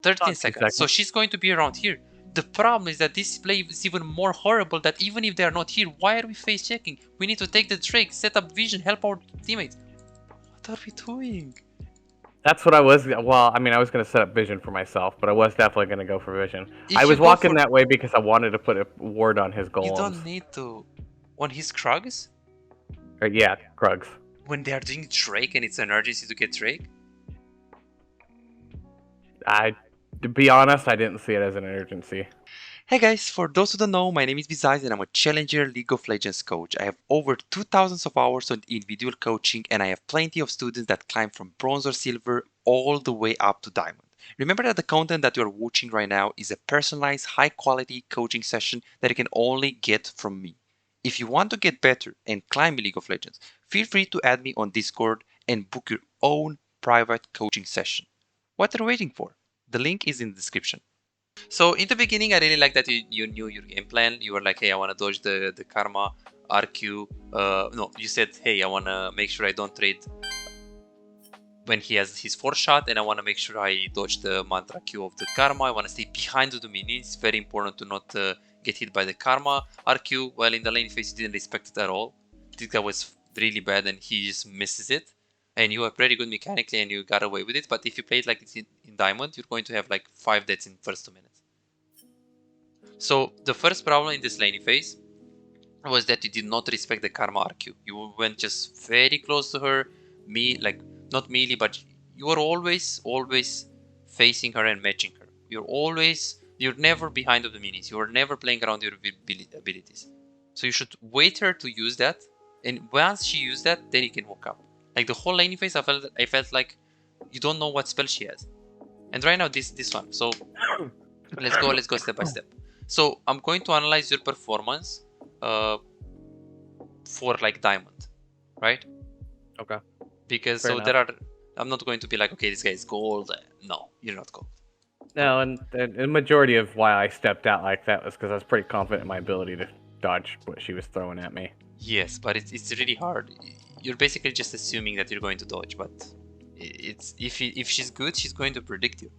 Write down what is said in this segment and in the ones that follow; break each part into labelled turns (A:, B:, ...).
A: 13 seconds. So she's going to be around here. The problem is that this play is even more horrible, that even if they are not here, why are we face checking? We need to take the Drake, set up vision, help our teammates. What are we doing?
B: That's what I was. Well, I mean, I was going to set up vision for myself, but I was definitely going to go for vision.
A: If
B: I
A: you
B: was
A: go
B: walking
A: for-
B: that way because I wanted to put a ward on his golems.
A: You don't need to. On his Krugs?
B: Yeah, Krugs.
A: When they are doing Drake and it's an urgency to get Drake?
B: To be honest, I didn't see it as an urgency.
A: Hey guys, for those who don't know, my name is Bizyze and I'm a Challanger League of Legends coach. I have over 2,000 of hours on individual coaching and I have plenty of students that climb from bronze or silver all the way up to diamond. Remember that the content that you're watching right now is a personalized, high-quality coaching session that you can only get from me. If you want to get better and climb League of Legends, feel free to add me on Discord and book your own private coaching session. What are you waiting for? The link is in the description. So in the beginning, I really like that you knew your game plan. You were like, hey, I want to dodge the Karma RQ. No, you said, hey, I want to make sure I don't trade when he has his 4th shot, and I want to make sure I dodge the Mantra Q of the Karma. I want to stay behind the minions. It's very important to not get hit by the Karma RQ. Well, in the lane phase, you didn't respect it at all. This guy was really bad and he just misses it. And you are pretty good mechanically and you got away with it. But if you play it like it's in Diamond, you're going to have like 5 deaths in first 2 minutes. So the first problem in this laning phase was that you did not respect the Karma RQ. You went just very close to her, not melee, but you were always facing her and matching her. You're never behind of the minions. You are never playing around your abilities. So you should wait her to use that, and once she used that, then you can walk up. Like the whole laning phase, I felt like you don't know what spell she has. And right now this one. So let's go step by step. So I'm going to analyze your performance for like diamond, right?
B: Okay.
A: Because
B: Fair enough.
A: I'm not going to be like, okay, this guy is gold. No, you're not gold.
B: No, and the majority of why I stepped out like that was because I was pretty confident in my ability to dodge what she was throwing at me.
A: Yes, but it's really hard. You're basically just assuming that you're going to dodge, but if she's good, she's going to predict you,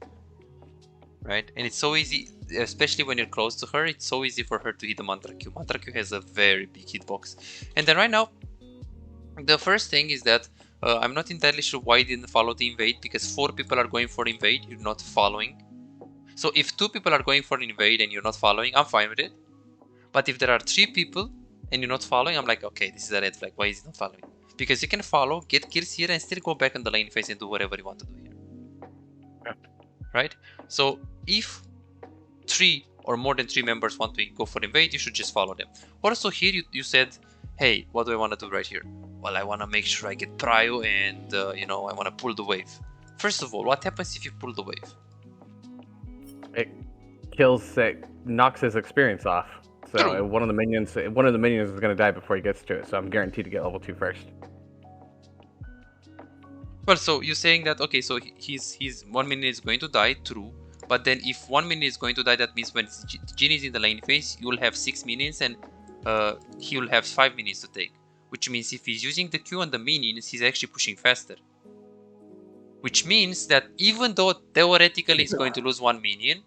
A: right? And it's so easy, especially when you're close to her. It's so easy for her to hit the Mantra Q. Mantra Q has a very big hitbox. And then right now, the first thing is that I'm not entirely sure why you didn't follow the invade, because 4 people are going for invade, you're not following. So if 2 people are going for invade and you're not following, I'm fine with it. But if there are 3 people and you're not following, I'm like, okay, this is a red flag. Why is he not following? Because you can follow, get kills here, and still go back on the lane phase and do whatever you want to do here.
B: Yeah.
A: Right? So if 3 or more than 3 members want to go for invade, you should just follow them. Also here you said, hey, what do I want to do right here? Well, I want to make sure I get prio and I want to pull the wave. First of all, what happens if you pull the wave?
B: It knocks his experience off. So
A: True.
B: one of the minions is going to die before he gets to it. So I'm guaranteed to get level 2 first.
A: Well, so you're saying that, okay, so he's 1 minion is going to die, true. But then if 1 minion is going to die, that means when Jin is in the lane phase, you will have 6 minions and he will have 5 minions to take. Which means if he's using the Q on the minions, he's actually pushing faster. Which means that even though theoretically he's going to lose 1 minion,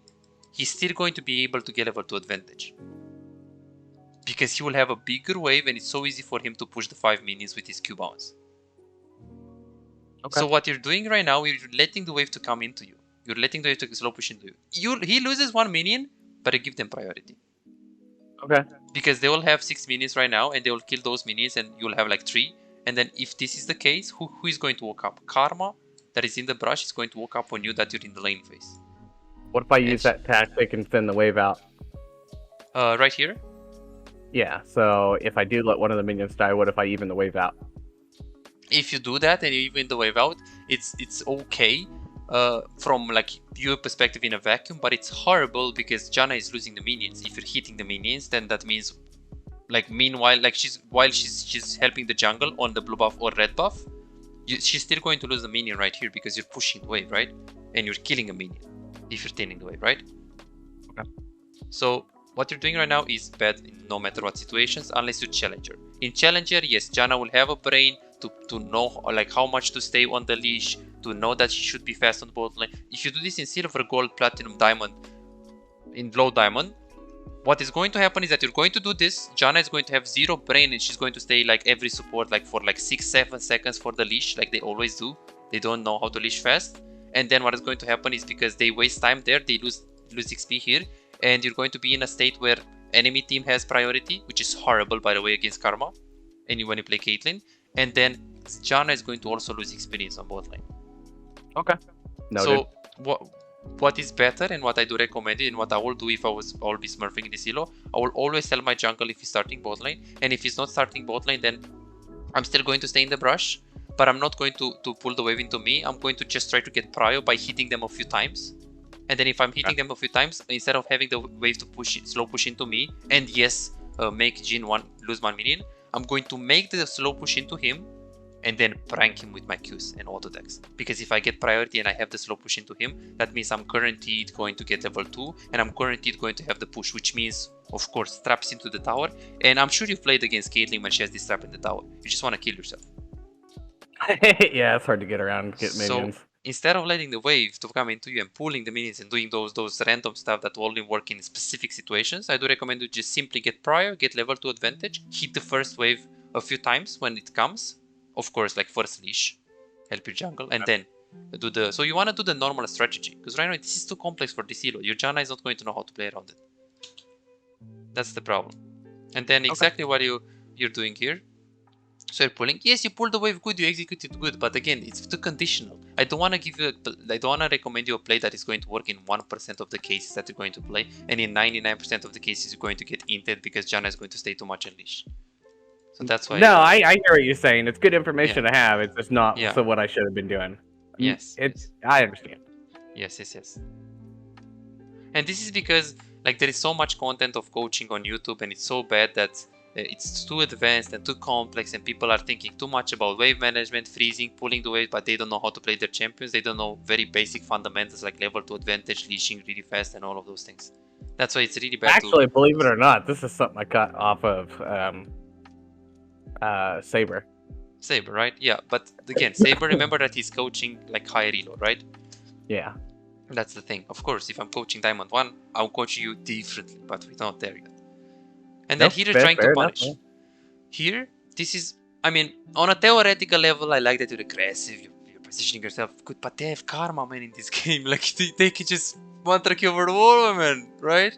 A: he's still going to be able to get level 2 advantage. Because he will have a bigger wave and it's so easy for him to push the 5 minions with his Q bounce. Okay. So what you're doing right now, you're letting the wave to come into you. You're letting the wave to slow push into you. He loses 1 minion, but you give them priority.
B: Okay.
A: Because they will have 6 minions right now and they will kill those minions and you'll have like 3. And then if this is the case, who is going to walk up? Karma that is in the brush is going to walk up on you that you're in the lane phase.
B: What if I use that tactic and thin the wave out?
A: Right here?
B: Yeah, so if I do let one of the minions die, what if I even the wave out?
A: If you do that and you even the wave out, it's okay from like your perspective in a vacuum, but it's horrible because Janna is losing the minions. If you're hitting the minions, then that means like meanwhile, like while she's helping the jungle on the blue buff or red buff, she's still going to lose the minion right here because you're pushing the wave, right? And you're killing a minion if you're thinning the wave, right?
B: Okay.
A: So what you're doing right now is bad in no matter what situations, unless you're Challanger. In Challanger, yes, Janna will have a brain to know like how much to stay on the leash, to know that she should be fast on the bot lane. If you do this in silver, gold, platinum, diamond, in low diamond, what is going to happen is that you're going to do this. Janna is going to have zero brain and she's going to stay like every support like for like 6-7 seconds for the leash, like they always do. They don't know how to leash fast. And then what is going to happen is because they waste time there, they lose XP here, and you're going to be in a state where enemy team has priority, which is horrible by the way against Karma, and when you play Caitlyn, and then Janna is going to also lose experience on bot lane.
B: Okay. Noted.
A: So what is better and what I do recommend it and what I will do if I'll be smurfing in this elo, I will always tell my jungle if he's starting bot lane, and if he's not starting bot lane, then I'm still going to stay in the brush, but I'm not going to pull the wave into me. I'm going to just try to get prio by hitting them a few times. And then if I'm hitting them a few times, instead of having the wave to push it, slow push into me, and yes, make Jhin lose 1 minion, I'm going to make the slow push into him and then prank him with my Qs and auto decks. Because if I get priority and I have the slow push into him, that means I'm guaranteed going to get level 2 and I'm guaranteed going to have the push, which means, of course, traps into the tower. And I'm sure you've played against Caitlyn when she has this trap in the tower. You just want to kill yourself.
B: Yeah, it's hard to get around, get minions.
A: So instead of letting the wave to come into you and pulling the minions and doing those random stuff that only work in specific situations, I do recommend you just simply get prior, get level 2 advantage, hit the first wave a few times when it comes. Of course, like first leash, help your jungle, and then do the... So you want to do the normal strategy, because right now this is too complex for this elo. Your Janna is not going to know how to play around it. That's the problem. And then exactly what you're doing here. So you're pulling. Yes, you pulled the wave good, you executed good, but again, it's too conditional. I don't want to give you I don't want to recommend you a play that is going to work in 1% of the cases that you're going to play, and in 99% of the cases you're going to get inted because Janna is going to stay too much on leash. So that's why.
B: No, I hear what you're saying. It's good information to have. It's just not
A: Yeah.
B: so what I should have been doing.
A: Yes.
B: I understand.
A: Yes. And this is because like there is so much content of coaching on YouTube, and it's so bad that it's too advanced and too complex, and people are thinking too much about wave management, freezing, pulling the wave, but they don't know how to play their champions. They don't know very basic fundamentals like level 2 advantage, leashing really fast, and all of those things. That's why it's really bad.
B: Actually, believe it or not, this is something I got off of Saber.
A: Saber, right? Yeah, but again, Saber, remember that he's coaching like higher elo, right?
B: Yeah.
A: That's the thing. Of course, if I'm coaching Diamond 1, I'll coach you differently, but we're not there yet. And then here you're trying to punish. Here, this is, I mean, on a theoretical level, I like that you're aggressive, you're positioning yourself good, but they have karma, man, in this game. Like, they can just mantra Q over the wall, man, right?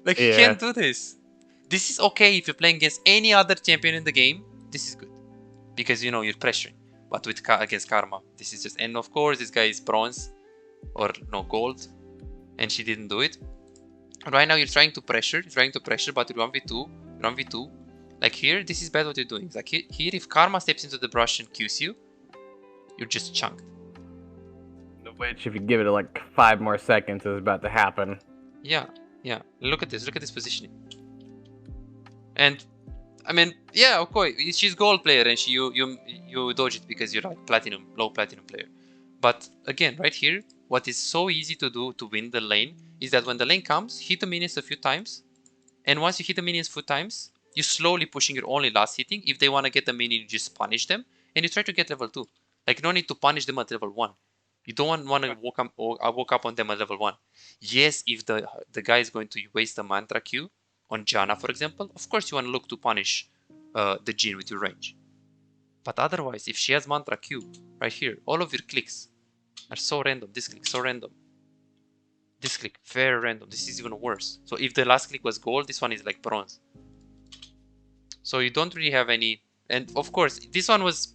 A: Like, you can't do this. This is okay if you're playing against any other champion in the game. This is good. Because, you know, you're pressuring. But with against Karma, this is just... And of course, this guy is bronze. Or, no, gold. And she didn't do it. Right now, you're trying to pressure. But you're 1v2. Like here, this is bad what you're doing. It's like here, if Karma steps into the brush and Qs you, you're just chunked.
B: Which, if you give it like 5 more seconds, is about to happen.
A: Yeah. Look at this positioning. And I mean, yeah, of course, she's gold player, and you dodge it because you're like platinum, low platinum player. But again, right here, what is so easy to do to win the lane is that when the lane comes, hit the minions a few times, and once you hit the minions a few times, you slowly pushing your only last hitting. If they want to get the minion, you just punish them, and you try to get level 2. Like, no need to punish them at level 1. You don't want to walk up on them at level 1. Yes, if the guy is going to waste the mantra Q on Janna, for example, of course you want to look to punish the Jhin with your range. But otherwise, if she has mantra Q right here, all of your clicks are so random. This click so random. This click very random. This is even worse. So if the last click was gold, this one is like bronze. So you don't really have any. And of course, this one was.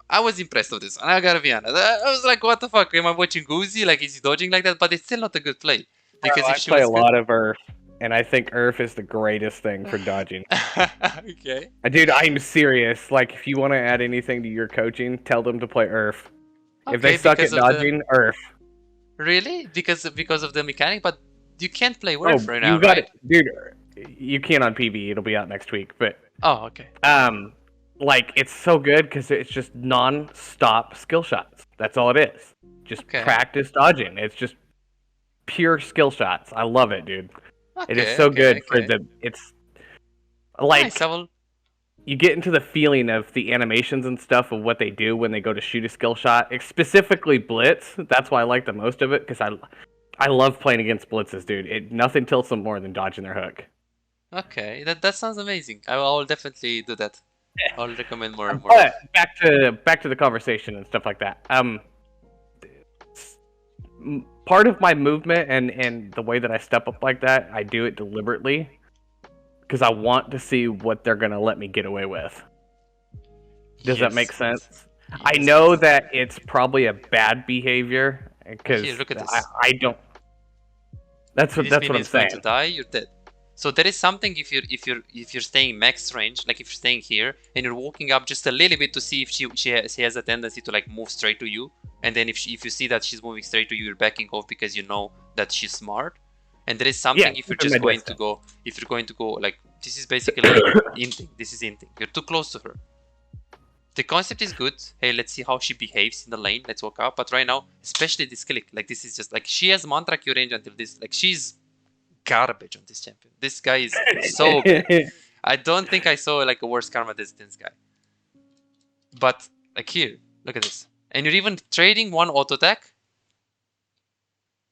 A: I was impressed with this. I gotta be honest. I was like, what the fuck? Am I watching Goozy? Like, is he dodging like that? But it's still not a good play.
B: Because I play a lot of Earth, and I think Earth is the greatest thing for dodging.
A: Okay.
B: Dude, I'm serious. Like, if you want to add anything to your coaching, tell them to play Earth. Okay, if they suck at dodging, Earth.
A: Really? Because of the mechanic? But you can't play Earth right now, right?
B: Dude, you can on PB. It'll be out next week. But
A: oh, okay.
B: Like, it's so good because it's just non-stop skill shots. That's all it is. Just practice dodging. It's just pure skill shots. I love it, dude. It is so good for the. It's like
A: nice.
B: you get into the feeling of the animations and stuff of what they do when they go to shoot a skill shot, specifically Blitz. That's why I like the most of it, because I love playing against blitzes, dude. Nothing tilts them more than dodging their hook.
A: Okay, that sounds amazing. I will definitely do that. I'll recommend more.
B: But back to the conversation and stuff like that. Part of my movement and the way that I step up like that, I do it deliberately because I want to see what they're gonna let me get away with. Does that make sense?
A: Yes.
B: I know that it's probably a bad behavior because
A: Here, look at this.
B: I don't. That's what I'm saying.
A: To die, you're dead. So there is something if you're staying max range, like if you're staying here and you're walking up just a little bit to see if she has a tendency to like move straight to you, and then if you see that she's moving straight to you, you're backing off because you know that she's smart. And there is something if you're just going to go, like this is basically inting. This is inting. You're too close to her. The concept is good. Hey, let's see how she behaves in the lane. Let's walk up. But right now, especially this click, like this is just like she has mantra Q range until this. Like she's garbage on this champion. This guy is so bad. I don't think I saw like a worse karma than this guy. But like here, look at this. And you're even trading one auto attack.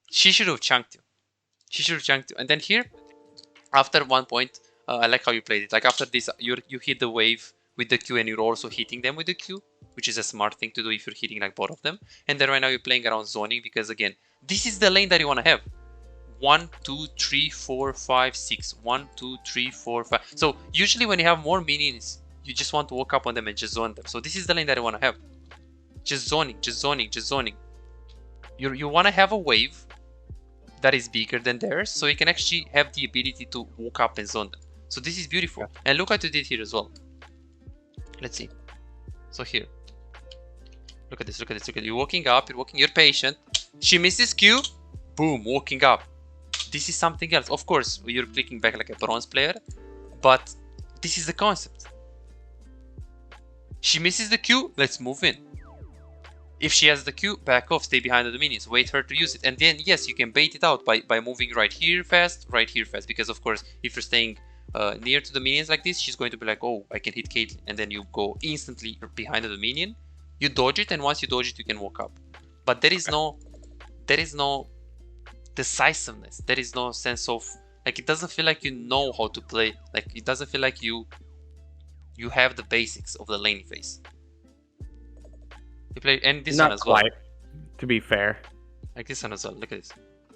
A: She should have chunked you. She should have chunked you. And then here, after one point, I like how you played it. Like after this, you hit the wave with the Q and you're also hitting them with the Q, which is a smart thing to do if you're hitting like both of them. And then right now you're playing around zoning because again, this is the lane that you want to have. 1, 2, 3, 4, 5, 6. 1, 2, 3, 4, 5. So usually when you have more minions, you just want to walk up on them and just zone them. So this is the lane that you want to have. Just zoning, just zoning, just zoning. You want to have a wave that is bigger than theirs, so you can actually have the ability to walk up and zone them. So this is beautiful. And look what you did here as well. Let's see. So here. Look at this, look at this, look at this. You're walking up, you're patient. She misses Q. Boom, walking up. This is something else. Of course, you're clicking back like a bronze player, but this is the concept. She misses the Q, let's move in. If she has the Q, back off, stay behind the minions, wait her to use it. And then, yes, you can bait it out by moving right here fast, because of course, if you're staying near to the minions like this, she's going to be like, oh, I can hit Caitlyn, and then you go instantly behind the minion, you dodge it, and once you dodge it, you can walk up. But there is no decisiveness. There is no sense of, like, it doesn't feel like you know how to play. Like, it doesn't feel like you have the basics of the lane phase. You play, and this one as well.
B: To be fair.
A: Like this one as well. Look at this.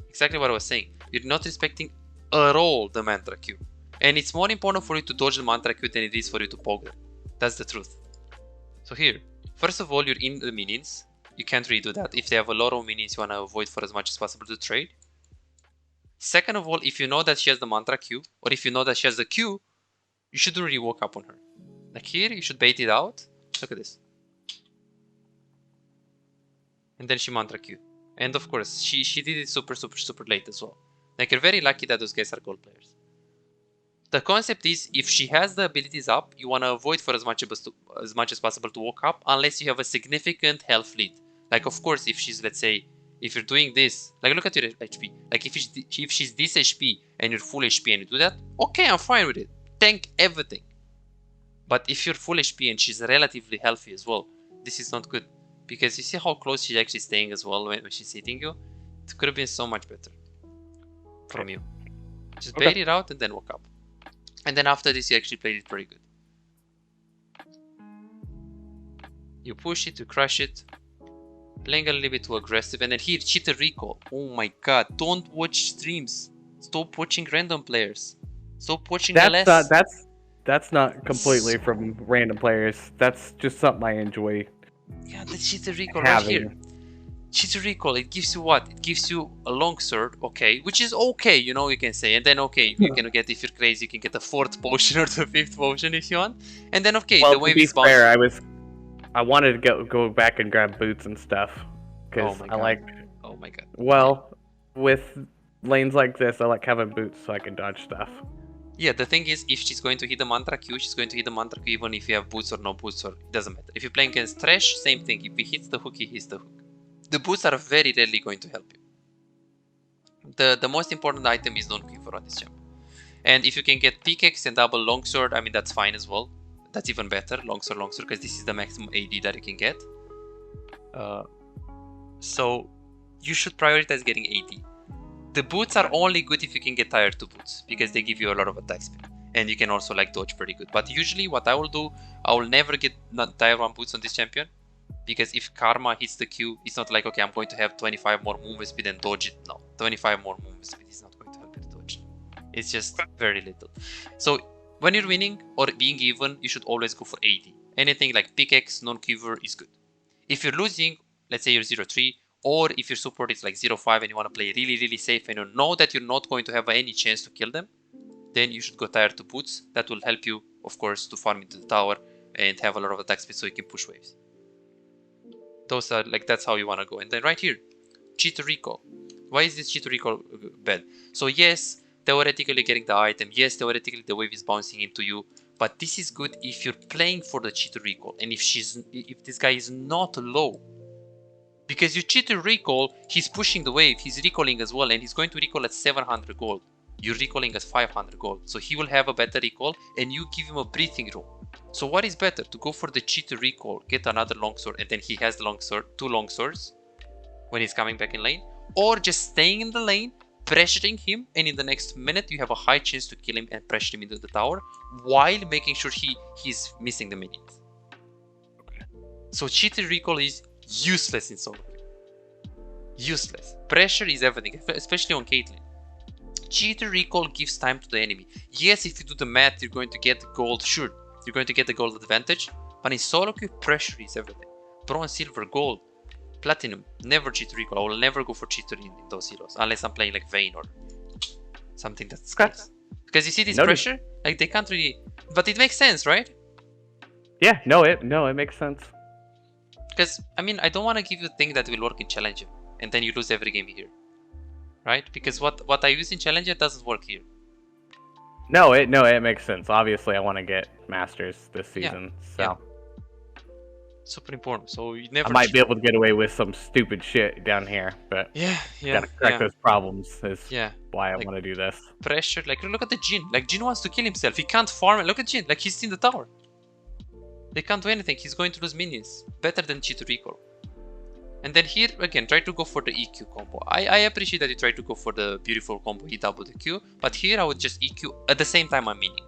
A: Exactly what I was saying. You're not respecting at all the mantra Q. And it's more important for you to dodge the mantra Q than it is for you to poke them. That's the truth. So here, first of all, you're in the minions. You can't really do that. If they have a lot of minions, you want to avoid for as much as possible to trade. Second of all, if you know that she has the mantra Q, or if you know that she has the Q, you shouldn't really walk up on her. Like here, you should bait it out. Look at this. And then she mantra Q. And of course, she did it super late as well. Like, you're very lucky that those guys are gold players. The concept is, if she has the abilities up, you want to avoid for as much as possible to walk up, unless you have a significant health lead. Like, of course, if she's, let's say, if you're doing this, like, look at your HP. Like, if she's this HP and you're full HP and you do that, okay, I'm fine with it. Tank everything. But if you're full HP and she's relatively healthy as well, this is not good. Because you see how close she's actually staying as well when she's hitting you? It could have been so much better from you. Just bait it out and then walk up. And then after this, you actually played it pretty good. You push it, you crush it. Playing a little bit too aggressive. And then here, cheater recall. Oh my god, don't watch streams. Stop watching random players. Stop watching LS.
B: That's not completely from random players. That's just something I enjoy.
A: Yeah, the cheater recall right here. Cheater recall, it gives you what? It gives you a long sword, okay, which is okay, you know, you can say. And then, okay, you can get, if you're crazy, you can get a 4th potion or the 5th potion if you want. And then, okay,
B: well,
A: the wave is bouncing.
B: Fair, I wanted to go back and grab boots and stuff. Because I like...
A: Oh my god.
B: Well, with lanes like this, I like having boots so I can dodge stuff.
A: Yeah, the thing is, if she's going to hit the mantra Q, she's going to hit the mantra Q even if you have boots or no boots, or it doesn't matter. If you're playing against Trash, same thing. If he hits the hook, he hits the hook. The boots are very rarely going to help you. The most important item is non-quiver on this champ. And if you can get pickaxe and double longsword, I mean, that's fine as well. That's even better. Longsword, because this is the maximum AD that you can get. So you should prioritize getting AD. The boots are only good if you can get tier 2 boots, because they give you a lot of attack speed. And you can also like dodge pretty good. But usually what I will do, I will never get tier 1 boots on this champion. Because if Karma hits the Q, it's not like, okay, I'm going to have 25 more movement speed and dodge it. No, 25 more movement speed is not going to help you to dodge. It's just very little. So when you're winning or being even, you should always go for AD. Anything like pickaxe, non-quiver is good. If you're losing, let's say you're 0-3, or if your support is like 0-5 and you want to play really safe and you know that you're not going to have any chance to kill them, then you should go tier 2 boots. That will help you, of course, to farm into the tower and have a lot of attack speed so you can push waves. Those are like, that's how you want to go. And then right here, cheat recall. Why is this cheat recall bad? So yes, theoretically getting the item, yes, theoretically the wave is bouncing into you, but this is good if you're playing for the cheat recall and if this guy is not low. Because you cheat recall, he's pushing the wave, he's recalling as well, and he's going to recall at 700 gold. You're recalling at 500 gold, so he will have a better recall and you give him a breathing room. So what is better? To go for the cheat recall, get another longsword, and then he has the longsword, 2 longswords when he's coming back in lane, or just staying in the lane, pressuring him, and in the next minute you have a high chance to kill him and pressure him into the tower while making sure he's missing the minions. Okay. So cheated recall is useless in SoloQ. Useless. Pressure is everything, especially on Caitlyn. Cheater recall gives time to the enemy. Yes, if you do the math, you're going to get the gold. Sure, you're going to get the gold advantage. But in SoloQ, pressure is everything. Bronze, silver, gold, platinum. Never cheater recall. I will never go for cheater in those heroes unless I'm playing like Vayne or something that's close. Because you see this pressure, like they can't really. But it makes sense, right?
B: Yeah, it makes sense.
A: Because I mean, I don't want to give you a thing that will work in Challanger, and then you lose every game here. Right? Because what I use in Challanger doesn't work here.
B: No, it makes sense. Obviously, I want to get Masters this season, so
A: yeah. Super important. So you never.
B: I might be able to get away with some stupid shit down here, but gotta correct those problems. Is why I want to do this.
A: Pressure, like look at the Jhin. Like Jhin wants to kill himself. He can't farm it. Look at Jhin. Like he's in the tower. They can't do anything. He's going to lose minions. Better than cheat recall. And then here, again, try to go for the EQ combo. I appreciate that you try to go for the beautiful combo, E double the Q, but here I would just EQ at the same time I'm meaning.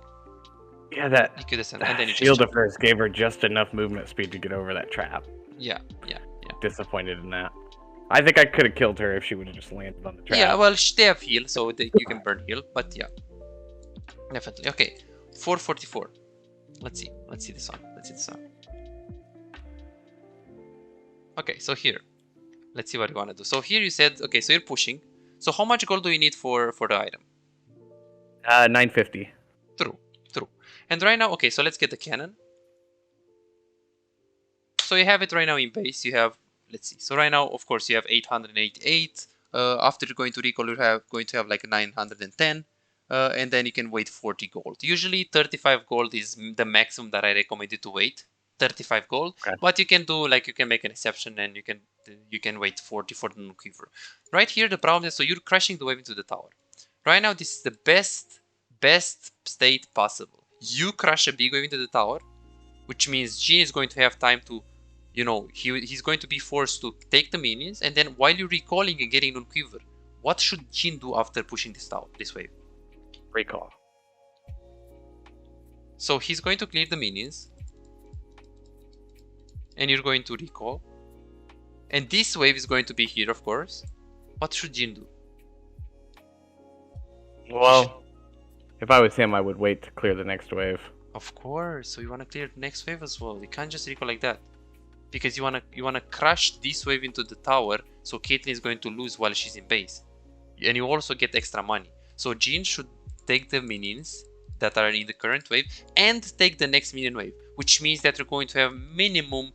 B: Yeah, that
A: EQ the same, and then you
B: Shield of hers gave her just enough movement speed to get over that trap.
A: Yeah.
B: Disappointed in that. I think I could have killed her if she would have just landed on the trap.
A: Yeah, well, they have heal, so you can burn heal, but yeah. Definitely. Okay, 444. Let's see this one. Okay, so here, let's see what you want to do. So here you said, okay, so you're pushing. So how much gold do you need for the item?
B: 950.
A: True. And right now, okay, so let's get the cannon. So you have it right now in base. You have, let's see. So right now, of course, you have 888. After you're going to recall, you're going to have like 910. And then you can wait 40 gold. Usually 35 gold is the maximum that I recommend you to wait. 35 gold, but you can do like, you can make an exception and you can wait 40 for the non-quiver. Right here the problem is, so you're crashing the wave into the tower. Right now this is the best state possible. You crash a big wave into the tower, which means Jhin is going to have time to, you know, he's going to be forced to take the minions, and then while you're recalling and getting non-quiver, what should Jhin do after pushing this wave?
B: Recall.
A: So he's going to clear the minions, and you're going to recall. And this wave is going to be here, of course. What should Jhin do?
B: Well, if I was him, I would wait to clear the next wave.
A: Of course. So you want to clear the next wave as well. You can't just recall like that. Because you wanna crash this wave into the tower, so Caitlyn is going to lose while she's in base. And you also get extra money. So Jhin should take the minions that are in the current wave and take the next minion wave. Which means that you're going to have minimum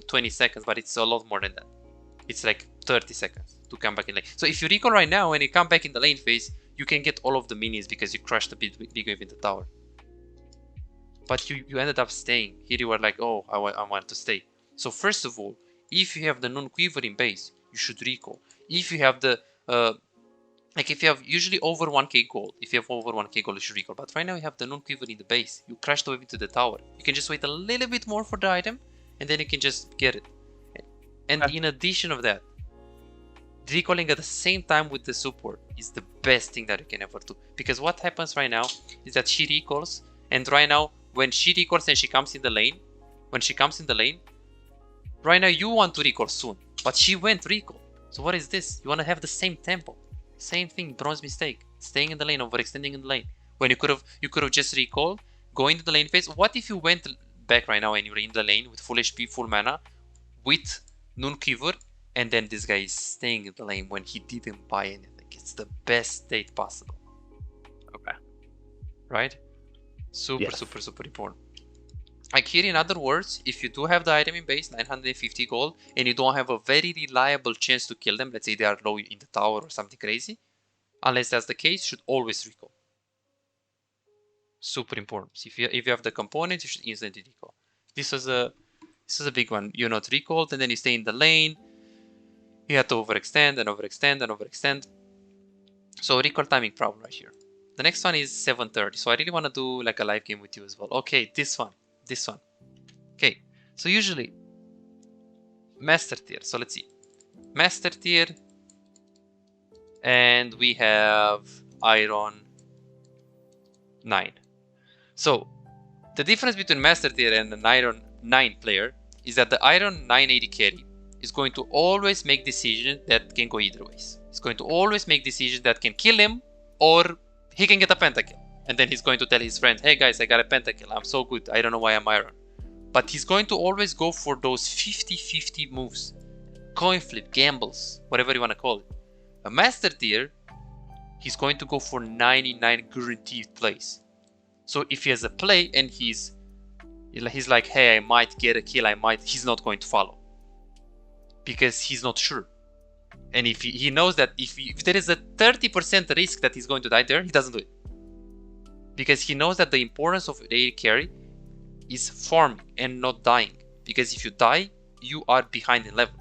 A: 20 seconds, but it's a lot more than that. It's like 30 seconds to come back in lane. So if you recall right now, when you come back in the lane phase, you can get all of the minions because you crushed the big wave in the tower. But you ended up staying. Here you were like, oh, I want to stay. So first of all, if you have the non-quiver in base, you should recall. If you have the Like if you have usually over 1k gold, if you have over 1k gold, you should recall. But right now you have the non-quiver in the base. You crash the wave into the tower. You can just wait a little bit more for the item, and then you can just get it. And in addition of that, recalling at the same time with the support is the best thing that you can ever do. Because what happens right now is that she recalls, and right now when she recalls and she comes in the lane, right now you want to recall soon, but she went recall. So what is this? You want to have the same tempo. Same thing, bronze mistake. Staying in the lane, overextending in the lane. When you could have just recalled, go into the lane phase. What if you went back right now and you're in the lane with full HP, full mana, with Noon Quiver, and then this guy is staying in the lane when he didn't buy anything? It's the best state possible.
B: Okay.
A: Right? Super important. Like here, in other words, if you do have the item in base, 950 gold, and you don't have a very reliable chance to kill them, let's say they are low in the tower or something crazy, unless that's the case, you should always recall. Super important. So if you have the components, you should instantly recall. This is a big one. You're not recalled, and then you stay in the lane. You have to overextend and overextend and overextend. So recall timing problem right here. The next one is 7:30. So I really want to do like a live game with you as well. Okay, this one. Okay, so usually master tier. So let's see, master tier, and we have iron 9. So the difference between master tier and an iron 9 player is that the iron 980 carry is going to always make decisions that can go either ways. He's going to always make decisions that can kill him, or he can get a pentakill. And then he's going to tell his friend, hey guys, I got a pentakill. I'm so good. I don't know why I'm iron. But he's going to always go for those 50-50 moves. Coin flip, gambles, whatever you want to call it. A master tier, he's going to go for 99 guaranteed plays. So if he has a play and he's like, hey, I might get a kill, he's not going to follow. Because he's not sure. And if he knows that if there is a 30% risk that he's going to die there, he doesn't do it. Because he knows that the importance of AD carry is farming and not dying. Because if you die, you are behind in level.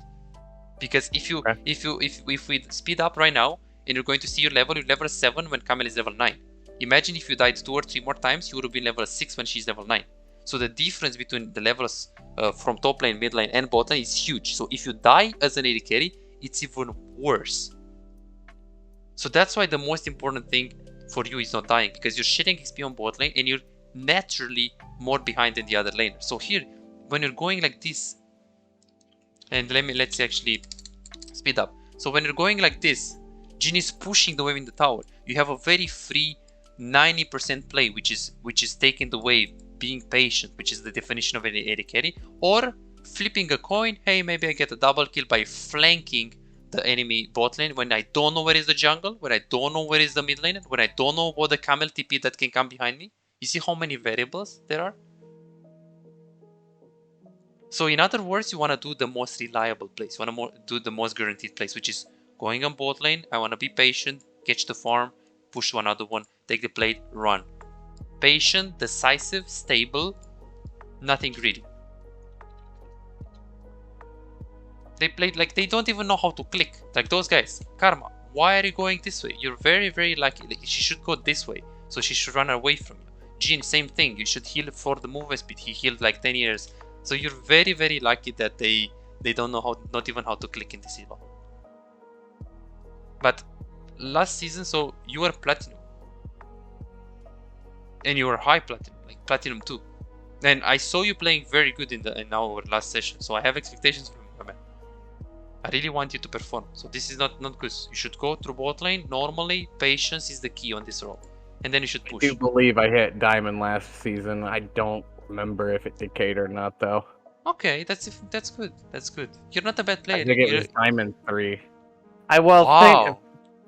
A: Because if we speed up right now and you're going to see you're level 7 when Camille is level 9. Imagine if you died 2 or 3 more times, you would have been level 6 when she's level 9. So the difference between the levels from top lane, mid lane, and bot lane is huge. So if you die as an AD carry, it's even worse. So that's why the most important thing for you is not dying, because you're shedding XP on bot lane and you're naturally more behind than the other laner. So here, when you're going like this, and let's actually speed up. So when you're going like this, Jhin is pushing the wave in the tower. You have a very free 90% play, which is taking the wave, being patient, which is the definition of an AD carry, or flipping a coin. Hey, maybe I get a double kill by flanking the enemy bot lane when I don't know where is the jungle, when I don't know where is the mid lane, when I don't know what the camel TP that can come behind me. You see how many variables there are? So in other words, you want to do the most reliable plays. You want to do the most guaranteed plays, which is going on bot lane. I want to be patient, catch the farm, push to another one, take the plate, run. Patient, decisive, stable, nothing greedy. They played like they don't even know how to click. Like those guys. Karma, why are you going this way? You're very, very lucky. Like, she should go this way, so she should run away from you. Jhin, same thing. You should heal for the movement speed. He healed like 10 years. So you're very, very lucky that they don't know how, not even how to click in this elo. But last season, so you were Platinum. And you were high Platinum, like Platinum 2. And I saw you playing very good in our last session. So I have expectations from you, man. I really want you to perform. So this is not good. You should go through bot lane. Normally, patience is the key on this role. And then you should push.
B: I do believe I hit Diamond last season. I don't remember if it decayed or not, though.
A: Okay, that's good. That's good. You're not a bad player.
B: I think it was Diamond 3.
A: Wow.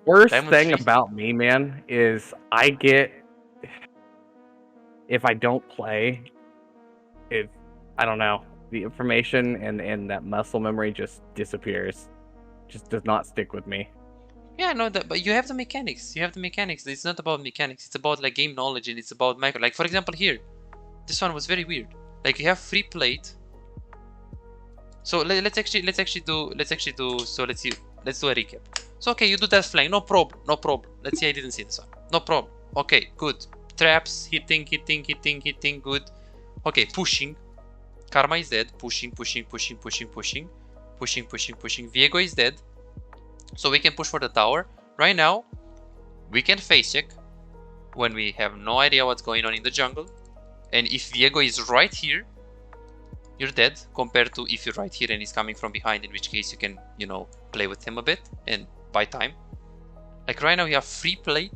B: Worst
A: Diamond
B: thing
A: 3.
B: about me, man, is I get, if I don't play, I don't know, the information and that muscle memory just disappears. Just does not stick with me.
A: Yeah, I know that, but you have the mechanics. You have the mechanics. It's not about mechanics. It's about like game knowledge, and it's about micro. Like for example here, this one was very weird. Like you have free plate. So let's actually do. So let's do a recap. So okay, you do that flank, no problem, no problem. Let's see, I didn't see this one. No problem. Okay, good. Traps, hitting, good. Okay, pushing. Karma is dead. Pushing. Viego is dead. So we can push for the tower. Right now, we can face check when we have no idea what's going on in the jungle. And if Viego is right here, you're dead, compared to if you're right here and he's coming from behind, in which case you can, you know, play with him a bit and buy time. Like right now you have free play,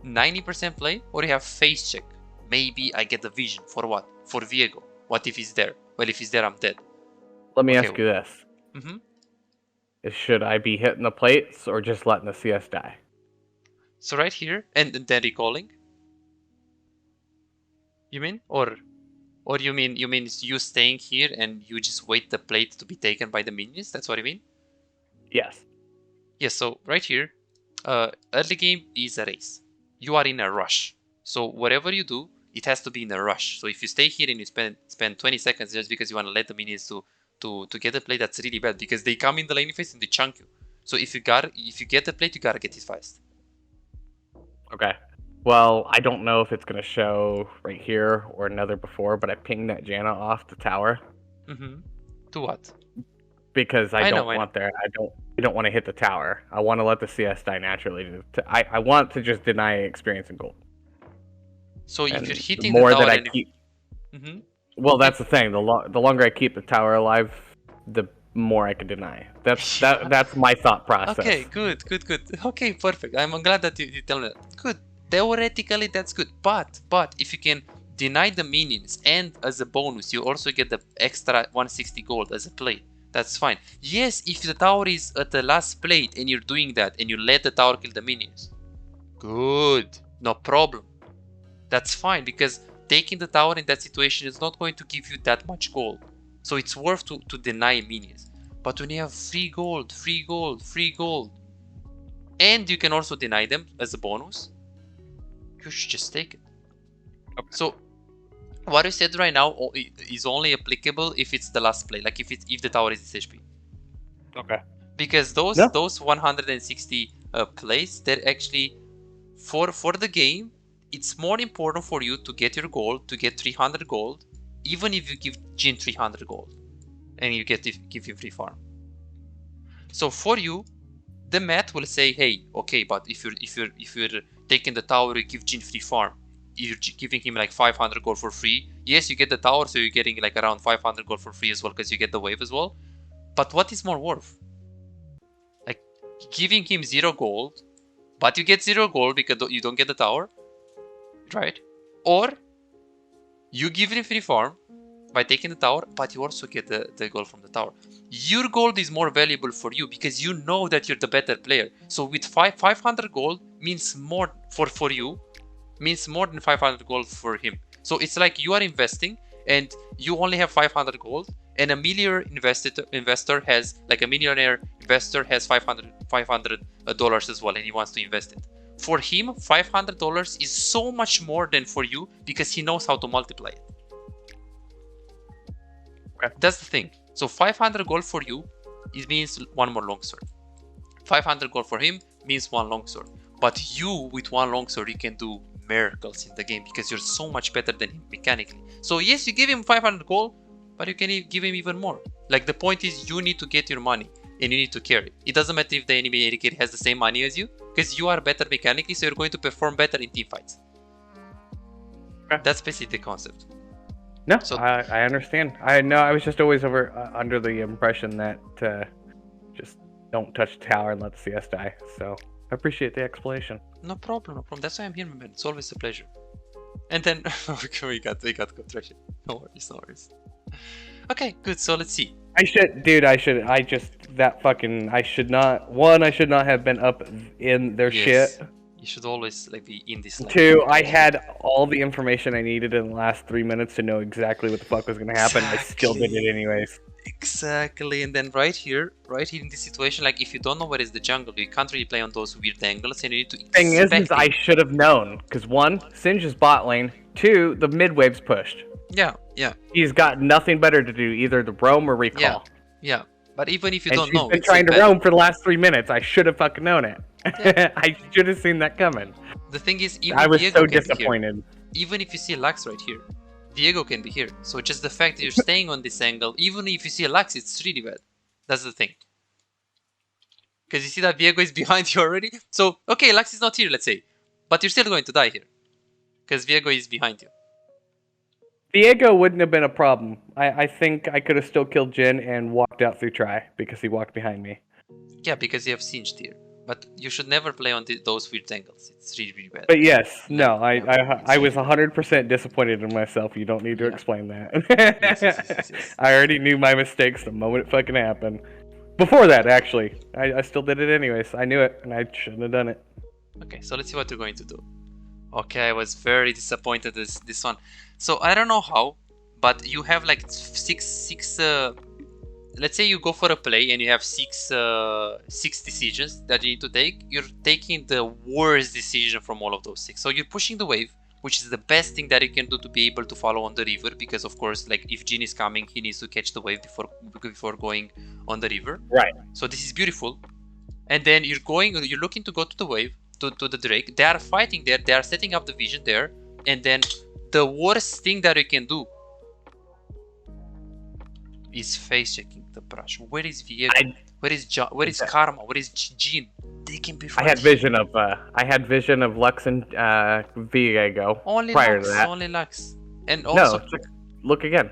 A: 90% play, or you have face check. Maybe I get the vision. For what? For Viego. What if he's there? Well, if he's there, I'm dead.
B: Let me ask you this.
A: Mm-hmm.
B: Should I be hitting the plates or just letting the CS die?
A: So right here, and then recalling? You mean? Or you mean you staying here and you just wait the plate to be taken by the minions? That's what you mean?
B: Yes.
A: Yes, so right here, early game is a race. You are in a rush. So whatever you do, it has to be in a rush. So if you stay here and you spend 20 seconds just because you want to let the minions to get the plate, that's really bad, because they come in the lane phase and they chunk you. So if you get the plate, you gotta get it fast.
B: Okay. Well, I don't know if it's gonna show right here or another before, but I pinged that Janna off the tower.
A: Mm-hmm. To what?
B: Because I don't want to hit the tower. I want to let the CS die naturally. I want to just deny experience and gold.
A: So
B: and
A: if you're hitting
B: the more
A: tower
B: that I keep,
A: mm-hmm.
B: Well, that's the thing. The longer I keep the tower alive, the more I can deny. That's my thought process.
A: Okay, good. Okay, perfect. I'm glad that you tell me that. Good. Theoretically, that's good. But if you can deny the minions and as a bonus, you also get the extra 160 gold as a play. That's fine. Yes, if the tower is at the last plate and you're doing that and you let the tower kill the minions. Good. No problem. That's fine, because taking the tower in that situation is not going to give you that much gold. So it's worth to deny minions. But when you have free gold, and you can also deny them as a bonus, you should just take it. Okay. So what you said right now is only applicable if it's the last play, like if the tower is HP.
B: Okay.
A: Because those 160 plays, they're actually for the game. It's more important for you to get your gold, to get 300 gold, even if you give Jhin 300 gold, and you give you free farm. So for you, the math will say, hey, okay, but if you're taking the tower, you give Jhin free farm. You're giving him like 500 gold for free. Yes, you get the tower, so you're getting like around 500 gold for free as well, because you get the wave as well. But what is more worth? Like giving him 0 gold, but you get 0 gold because you don't get the tower, right? Or you give him free farm by taking the tower, but you also get the gold from the tower. Your gold is more valuable for you because you know that you're the better player. So with 500 gold means more for you, means more than 500 gold for him. So it's like you are investing and you only have 500 gold, and a millionaire investor has, like a millionaire investor has $500 as well, and he wants to invest it. For him, $500 is so much more than for you because he knows how to multiply it. Okay. That's the thing. So 500 gold for you, it means one more longsword. 500 gold for him means one longsword. But you, with one longsword, you can do miracles in the game because you're so much better than him mechanically. So yes, you give him 500 gold, but you can give him even more. Like the point is, you need to get your money and you need to carry. It doesn't matter if the enemy AD carry has the same money as you, because you are better mechanically, so you're going to perform better in team fights. Okay. That's basically the concept.
B: No, so, I understand. I was just always under the impression that just don't touch the tower and let the CS die. So I appreciate the explanation.
A: No problem. That's why I'm here, my man. It's always a pleasure. And then we got go trash it. No worries. Okay, good. So let's see.
B: I should not have been up in their shit.
A: You should always be in this.
B: 2, I had all the information I needed in the last 3 minutes to know exactly what the fuck was gonna happen. Exactly. I still did it anyways.
A: Exactly, and then right here in this situation, like if you don't know where is the jungle, you can't really play on those weird angles, and you need to.
B: Thing is I should have known, because 1, Singe is bot lane. 2, the mid wave's pushed.
A: Yeah.
B: He's got nothing better to do, either the roam or recall.
A: Yeah. But even if you
B: And
A: don't
B: she's
A: know,
B: been
A: it's like
B: trying to
A: bad.
B: roam for the last 3 minutes. I should have fucking known it.
A: Yeah.
B: I should have seen that coming.
A: The thing is, even
B: I was
A: Diego
B: so
A: can be here.
B: disappointed.
A: Even if you see Lux right here, Diego can be here. So just the fact that you're staying on this angle, even if you see Lux, it's really bad. That's the thing. Because you see that Diego is behind you already. So, okay, Lux is not here, let's say. But you're still going to die here. Because Diego is behind you.
B: Diego wouldn't have been a problem. I think I could have still killed Jin and walked out through Try because he walked behind me.
A: Yeah, because you have singed here. But you should never play on those weird angles. It's really, really bad.
B: But yes, no,
A: Never.
B: I was 100% disappointed in myself. You don't need to
A: Yeah.
B: explain that.
A: Yes.
B: I already knew my mistakes the moment it fucking happened. Before that, actually. I still did it anyways. I knew it, and I shouldn't have done it.
A: Okay, so let's see what you're going to do. Okay, I was very disappointed this one. So I don't know how, but you have like six. Let's say you go for a play and you have six decisions that you need to take. You're taking the worst decision from all of those six. So you're pushing the wave, which is the best thing that you can do to be able to follow on the river. Because of course, like if Jin is coming, he needs to catch the wave before going on the river.
B: Right.
A: So this is beautiful. And then you're looking to go to the wave, to the Drake. They are fighting there, they are setting up the vision there, and then the worst thing that you can do is face checking the brush. Where is Viego? Where is John? Where is Karma? Where is Jean? They can be right.
B: I had vision of Lux and Viego
A: only
B: prior
A: Lux,
B: to that.
A: only Lux. And also
B: look again.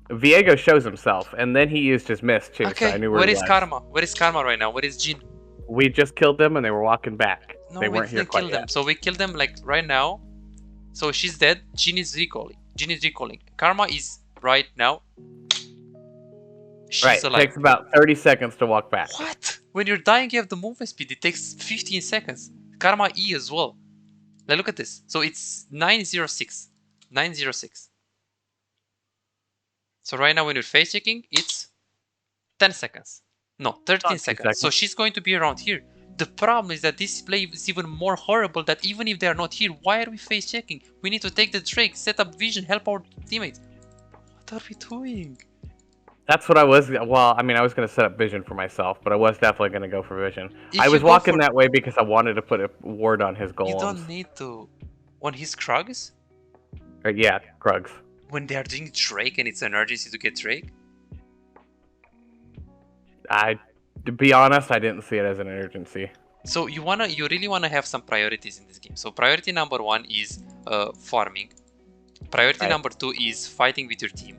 B: Viego shows himself, and then he used his mist too.
A: Okay,
B: so I knew
A: where is Karma? Where is Karma right now? Where is Jin?
B: We just killed them, and they were walking back.
A: No,
B: they
A: we
B: weren't here
A: didn't
B: quite
A: kill them.
B: yet.
A: So we killed them like right now. So she's dead. Jin is recalling. Karma is right now. She's alive.
B: It takes about 30 seconds to walk back.
A: What? When you're dying, you have the movement speed. It takes 15 seconds. Karma E as well. Like, look at this. So it's 906. 906. So right now when you're face checking, it's 10 seconds. No, 13 seconds. So she's going to be around here. The problem is that this play is even more horrible, that even if they are not here, why are we face checking? We need to take the Drake, set up vision, help our teammates. What are we doing?
B: That's what I was. Well, I mean, I was going to set up vision for myself, but I was definitely going to go for vision. I was walking that way because I wanted to put a ward on his golems.
A: You don't need to. On his Krugs?
B: Yeah, Krugs.
A: When they are doing Drake and it's an urgency to get Drake?
B: To be honest, I didn't see it as an urgency.
A: So you really wanna have some priorities in this game. So priority number 1 is farming. Priority number 2 is fighting with your team.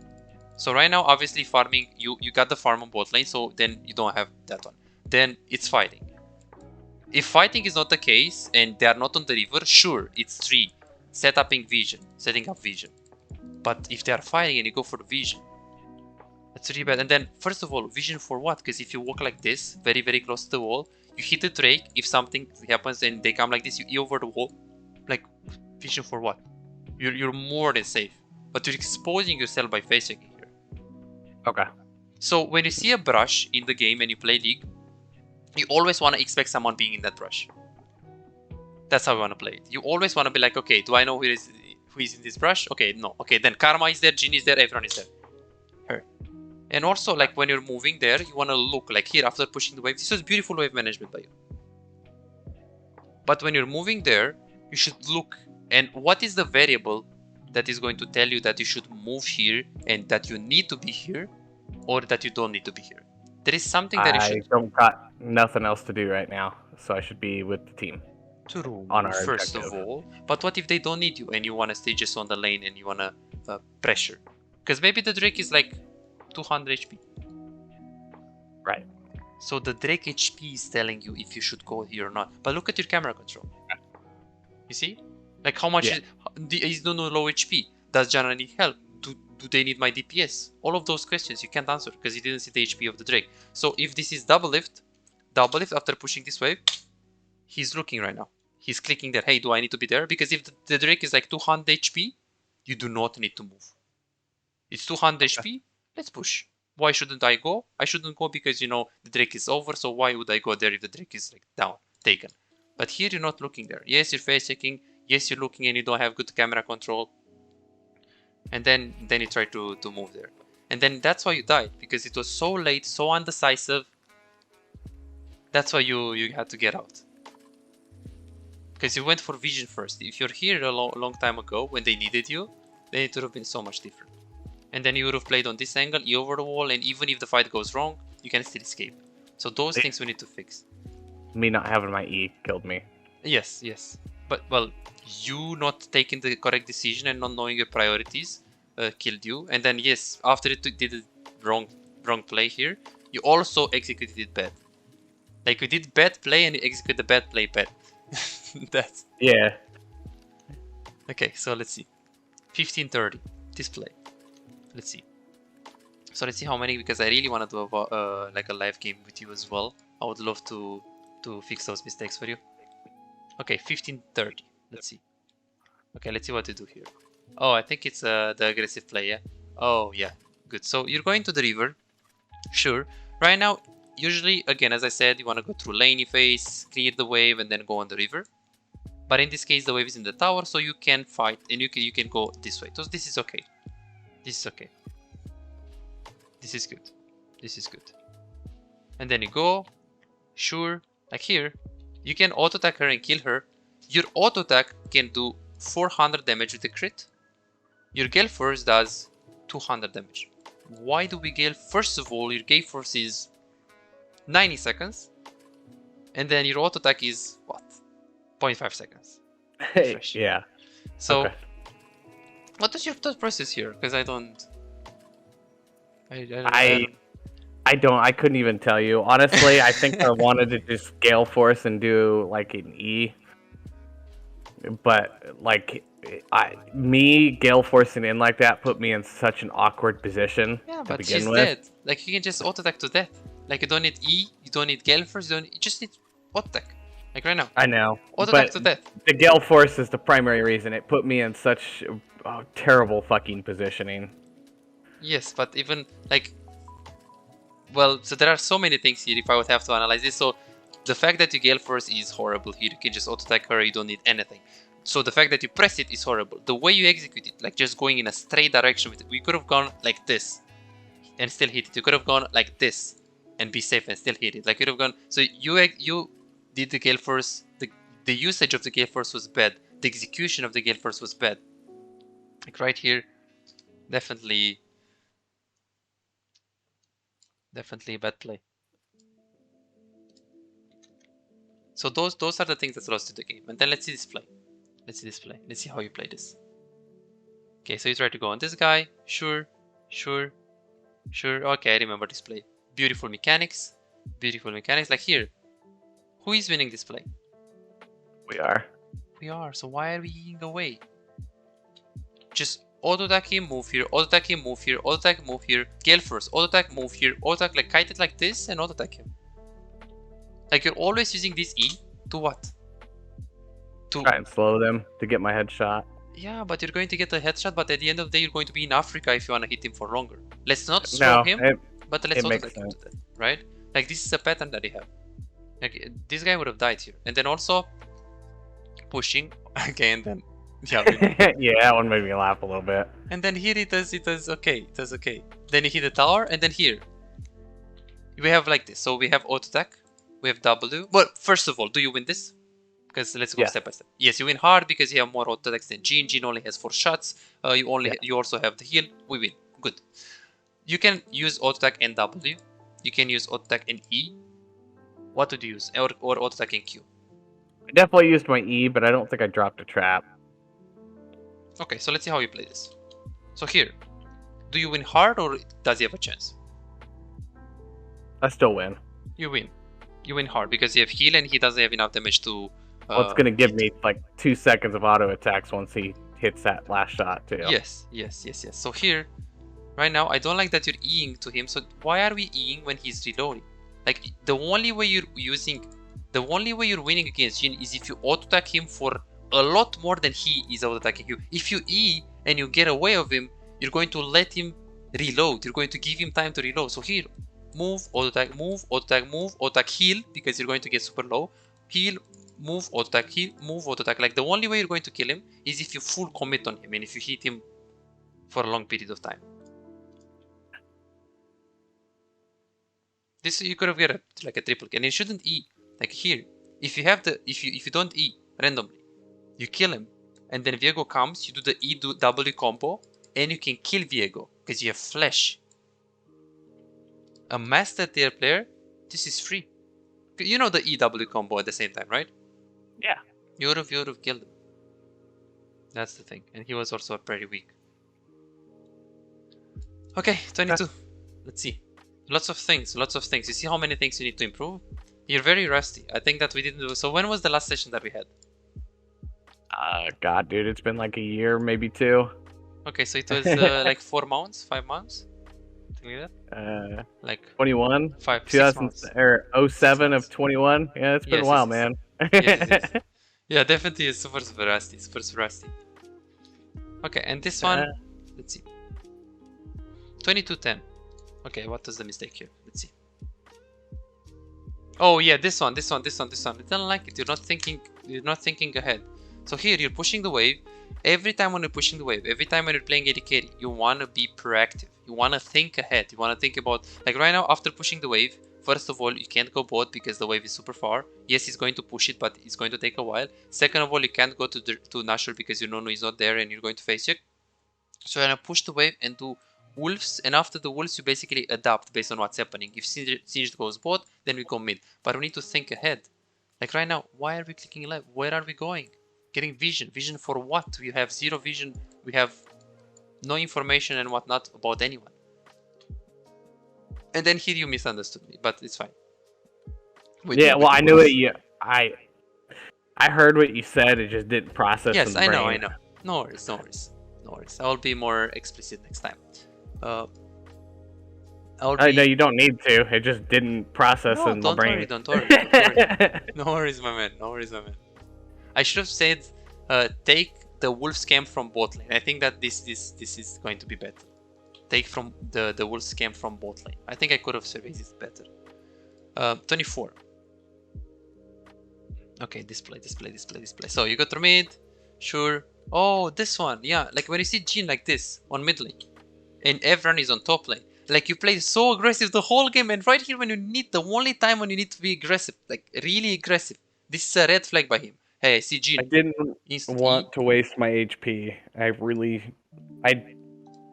A: So right now, obviously farming, you got the farm on bot lane, so then you don't have that one. Then it's fighting. If fighting is not the case and they are not on the river, sure, it's 3. Setting up vision. But if they are fighting and you go for the vision, that's really bad. And then, first of all, vision for what? Because if you walk like this, very, very close to the wall, you hit the Drake. If something happens and they come like this, you E over the wall. Like, vision for what? You're more than safe. But you're exposing yourself by face checking here.
B: Okay.
A: So when you see a brush in the game and you play League, you always want to expect someone being in that brush. That's how you want to play it. You always want to be like, okay, do I know who is in this brush? Okay, no. Okay, then Karma is there, Jin is there, everyone is there. Her. And also, like, when you're moving there, you want to look, like here, after pushing the wave. This was beautiful wave management by you. But when you're moving there, you should look. And what is the variable that is going to tell you that you should move here and that you need to be here, or that you don't need to be here? There is something that you should...
B: I don't got nothing else to do right now, so I should be with the team.
A: True,
B: on our
A: first
B: objective.
A: of all. But what if they don't need you and you want to stay just on the lane and you want to pressure? Because maybe the Drake is like 200 HP.
B: Right.
A: So the Drake HP is telling you if you should go here or not. But look at your camera control. You see? Like how much is no low HP? Does Janna need help? Do they need my DPS? All of those questions you can't answer because you didn't see the HP of the Drake. So if this is double lift after pushing this wave, he's looking right now. He's clicking there. Hey, do I need to be there? Because if the Drake is like 200 HP, you do not need to move. It's 200 HP. Let's push. Why shouldn't I go? I shouldn't go because, you know, the Drake is over. So why would I go there if the Drake is like down, taken? But here you're not looking there. Yes, you're face checking. Yes, you're looking and you don't have good camera control. And then you try to move there. And then that's why you died, because it was so late, so undecisive. That's why you had to get out. Because you went for vision first. If you're here a long time ago when they needed you, then it would have been so much different. And then you would have played on this angle, E over the wall, and even if the fight goes wrong, you can still escape. So those things we need to fix.
B: Me not having my E killed me.
A: Yes, yes. But, well, you not taking the correct decision and not knowing your priorities killed you. And then, yes, after it did a wrong play here, you also executed it bad. Like, you did bad play and you executed the bad play bad. That's...
B: Yeah.
A: Okay, so let's see. 1530. Display. Let's see. So let's see how many, because I really want to do like a live game with you as well. I would love to fix those mistakes for you. Okay, 1530. Let's see. Okay, let's see what to do here. Oh, I think it's the aggressive play, yeah? Oh, yeah. Good. So you're going to the river. Sure. Right now, usually, again, as I said, you want to go through laney phase, clear the wave, and then go on the river. But in this case, the wave is in the tower, so you can fight, and you can go this way. So this is okay. This is okay. This is good. This is good. And then you go. Sure. Like here. You can auto-attack her and kill her. Your auto-attack can do 400 damage with the crit. Your Gale Force does 200 damage. Why do we Gale? First of all, your Gale Force is 90 seconds. And then your auto-attack is, what? 0.5 seconds. Refresh.
B: Yeah.
A: So,
B: okay.
A: What is your thought process here? Because I don't...
B: I couldn't even tell you. Honestly, I think I wanted to just Gale Force and do like an E. But like Gale Forcing in like that put me in such an awkward position
A: Yeah,
B: to
A: but
B: begin
A: she's
B: with.
A: dead. Like you can just auto attack to death. Like you don't need E, you don't need Gale Force, you just need auto attack. Like right now.
B: I know.
A: Auto
B: but
A: attack to death.
B: The Gale Force is the primary reason it put me in such terrible fucking positioning.
A: Yes, but even like, well, so there are so many things here if I would have to analyze this. So the fact that you Gale Force is horrible here. You can just auto attack her, you don't need anything. So the fact that you press it is horrible. The way you execute it, like just going in a straight direction with it, we could have gone like this and still hit it. You could have gone like this and be safe and still hit it. Like you could have gone. So you did the Gale Force. The usage of the Gale Force was bad. The execution of the Gale Force was bad. Like right here, definitely a bad play. So those are the things that lost to the game. And then let's see this play. Let's see this play. Let's see how you play this. Okay, so you try to go on this guy. Sure. Okay, I remember this play. Beautiful mechanics. Like here. Who is winning this play?
B: We are.
A: We are. So why are we ying away? Just auto-attack him, move here. Auto-attack him, move here. Auto-attack, move here. Gale Force. Auto-attack, move here. Auto-attack, like kite it like this and auto-attack him. Like you're always using this E to what? To
B: try and slow them to get my headshot.
A: Yeah, but you're going to get a headshot, but at the end of the day, you're going to be in Africa if you want to hit him for longer. Let's not slow him, but let's also get him to that, right? Like, this is a pattern that they have. Like, this guy would have died here. And then also, pushing, okay, and then, yeah.
B: Yeah, that one made me laugh a little bit.
A: And then here it does okay, Then you hit the tower, and then here. We have like this, so we have auto attack, we have W. Well, first of all, do you win this? Because let's go step by step. Yes, you win hard because you have more auto attacks than Jin. Jin only has 4 shots. You also have the heal. We win. Good. You can use auto attack and W. You can use auto attack and E. What would you use? Or auto attack and Q?
B: I definitely used my E, but I don't think I dropped a trap.
A: Okay, so let's see how you play this. So here, do you win hard or does he have a chance?
B: I still win.
A: You win. You win hard because you have heal and he doesn't have enough damage to...
B: well, it's going to give me like 2 seconds of auto attacks once he hits that last shot too.
A: Yes. So here, right now, I don't like that you're Eing to him. So why are we Eing when he's reloading? Like, the only way you're winning against Jin is if you auto-attack him for a lot more than he is auto-attacking you. If you E and you get away of him, you're going to let him reload. You're going to give him time to reload. So here, move, auto-attack, move, auto-attack, move, auto-attack, heal, because you're going to get super low. Heal, move, auto-attack, heal, move, auto-attack. Like, the only way you're going to kill him is if you full commit on him and if you hit him for a long period of time. This you could have get like a triple, and it shouldn't E. Like here, if you don't E randomly, you kill him, and then Viego comes, you do the E W combo, and you can kill Viego because you have flash. A master tier player, this is free. You know the EW combo at the same time, right?
B: Yeah.
A: You would have killed him. That's the thing, and he was also pretty weak. Okay, 22. Let's see. Lots of things. You see how many things you need to improve? You're very rusty. I think that we didn't do. So when was the last session that we had?
B: God, dude, it's been like a year, maybe 2.
A: Okay, so it was like 4 months, 5 months, something like that. Like
B: 21,
A: 5, 6
B: 2000
A: months.
B: or 07 of 21. Yeah, it's been a while, man.
A: Yes. Yeah, definitely is super rusty. Okay, and this one, let's see. 2210. Okay, what was the mistake here? Let's see. Oh yeah, this one. I don't like it. You're not thinking ahead. So here you're pushing the wave. Every time when you're pushing the wave, every time when you're playing AD carry, you wanna be proactive. You wanna think ahead. You wanna think about, like right now after pushing the wave, first of all, you can't go bot because the wave is super far. Yes, he's going to push it, but it's going to take a while. Second of all, you can't go to Nashor because you know he's not there and you're going to face check. So you're gonna push the wave and do wolves, and after the wolves you basically adapt based on what's happening. If Singed goes bot, then we go mid. But we need to think ahead. Like right now, why are we clicking left? Where are we going? Getting vision. Vision for what? We have zero vision. We have no information and whatnot about anyone. And then here you misunderstood me, but it's fine.
B: Yeah, well, I knew it. I heard what you said. It just didn't process.
A: Yes,
B: I
A: know. No worries. I will be more explicit next time.
B: No, you don't need to. It just didn't process in my brain.
A: Don't worry. No worries, my man. I should have said, take the wolf scam from bot lane. I think that this is going to be better. Take from the wolf scam from bot lane. I think I could have surveyed it better. 24. Okay, display. So you go through mid, sure. Oh, this one, yeah. Like when you see Jhin like this on mid lane, and everyone is on top lane. Like you play so aggressive the whole game, and right here when you need, the only time when you need to be aggressive, like really aggressive, this is a red flag by him. Hey, I see Jhin.
B: I didn't want to waste my HP.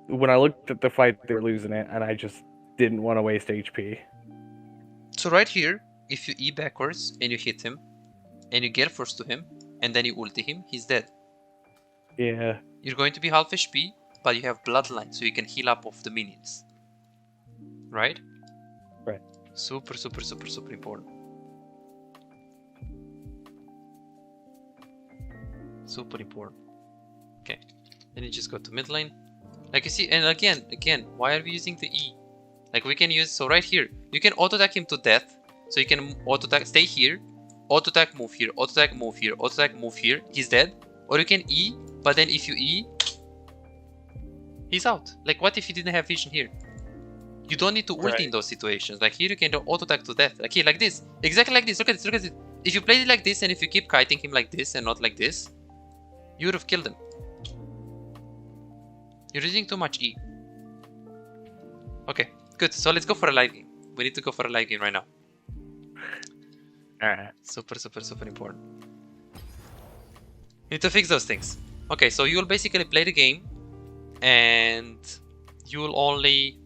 B: When I looked at the fight, they were losing it, and I just didn't want to waste HP.
A: So right here, if you E backwards and you hit him, and you get force to him, and then you ulti him, he's dead.
B: Yeah.
A: You're going to be half HP, but you have bloodline, so you can heal up off the minions. Right?
B: Right.
A: Super important. Super important. Okay. Then you just go to mid lane. Like you see, and again, why are we using the E? Like we can use, so right here, you can auto-attack him to death. So you can auto-attack, stay here, auto-attack, move here, auto-attack, move here, auto-attack, move here. He's dead. Or you can E, but then if you E, he's out. Like what if you didn't have vision here? You don't need to ulti in those situations. Like here you can do auto-attack to death. Like here, like this. Exactly like this. Look at this. If you played it like this and if you keep kiting him like this and not like this, you would have killed him. You're using too much E. Okay, good. So let's go for a live game. We need to go for a live game right now.
B: Alright.
A: Super important. You need to fix those things. Okay, so you will basically play the game and you will only